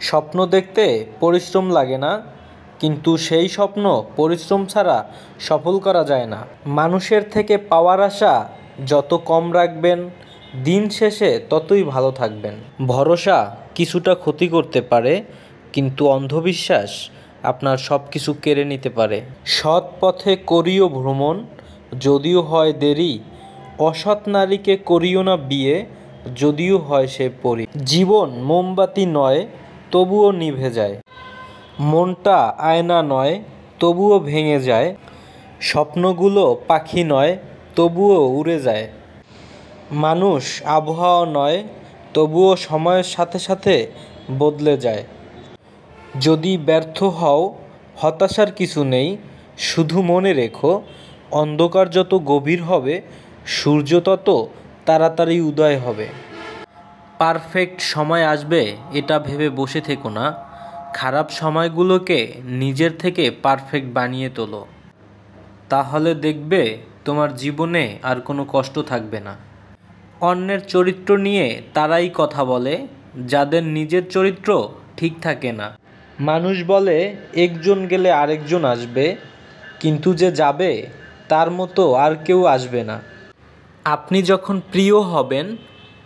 স্বপ্ন দেখতে পরিশ্রম লাগে না, কিন্তু সেই স্বপ্ন পরিশ্রম ছাড়া সফল করা যায় না। মানুষের থেকে পাওয়ার আশা যত কম রাখবেন, দিন শেষে ততই ভালো থাকবেন। ভরসা কিছুটা ক্ষতি করতে পারে, কিন্তু অন্ধবিশ্বাস আপনার সব কিছু কেড়ে নিতে পারে। সৎ পথে করিও ভ্রমণ, যদিও হয় দেরি। অসৎ নারীকে করিও না বিয়ে, যদিও হয় সে পরী। জীবন মোমবাতি নয়, তবুও নিভে যায়। মনটা আয়না নয়, তবুও ভেঙে যায়। স্বপ্নগুলো পাখি নয়, তবুও উড়ে যায়। মানুষ আবহাওয়া নয়, তবুও সময়ের সাথে সাথে বদলে যায়। যদি ব্যর্থ হও, হতাশার কিছু নেই, শুধু মনে রেখো, অন্ধকার যত গভীর হবে, সূর্য তত তাড়াতাড়ি উদয় হবে। পারফেক্ট সময় আসবে এটা ভেবে বসে থেকো না, খারাপ সময়গুলোকে নিজের থেকে পারফেক্ট বানিয়ে তোলো। তাহলে দেখবে তোমার জীবনে আর কোনো কষ্ট থাকবে না। অন্যের চরিত্র নিয়ে তারাই কথা বলে, যাদের নিজের চরিত্র ঠিক থাকে না। মানুষ বলে একজন গেলে আরেকজন আসবে, কিন্তু যে যাবে তার মতো আর কেউ আসবে না। আপনি যখন প্রিয় হবেন,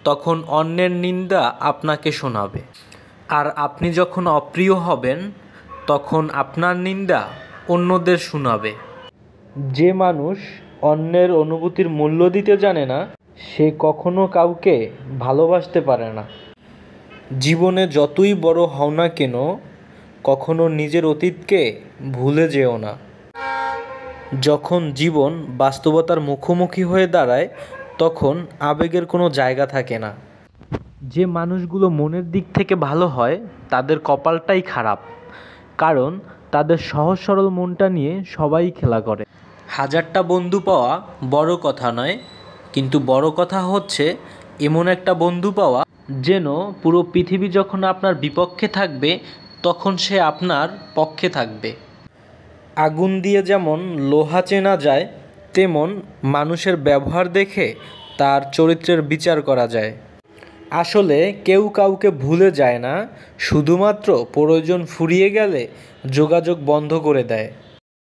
তখন অন্যের নিন্দা আপনাকে শোনাবে। আর আপনি যখন অপ্রিয় হবেন, তখন আপনার নিন্দা অন্যদের শোনাবে। যে মানুষ অন্যের অনুভূতির মূল্য দিতে জানে না, সে কখনো কাউকে ভালোবাসতে পারে না। জীবনে যতই বড় হও না কেন, কখনো নিজের অতীতকে ভুলে যেও না। যখন জীবন বাস্তবতার মুখোমুখি হয়ে দাঁড়ায়, তখন আবেগের কোনো জায়গা থাকে না। যে মানুষগুলো মনের দিক থেকে ভালো হয়, তাদের কপালটাই খারাপ, কারণ তাদের সহজ সরল মনটা নিয়ে সবাই খেলা করে। হাজারটা বন্ধু পাওয়া বড় কথা নয়, কিন্তু বড় কথা হচ্ছে এমন একটা বন্ধু পাওয়া যেন পুরো পৃথিবী যখন আপনার বিপক্ষে থাকবে, তখন সে আপনার পক্ষে থাকবে। আগুন দিয়ে যেমন লোহা চেনা যায়, তেমন মানুষের ব্যবহার দেখে তার চরিত্রের বিচার করা যায়। আসলে কেউ কাউকে ভুলে যায় না, শুধুমাত্র প্রয়োজন ফুরিয়ে গেলে যোগাযোগ বন্ধ করে দেয়।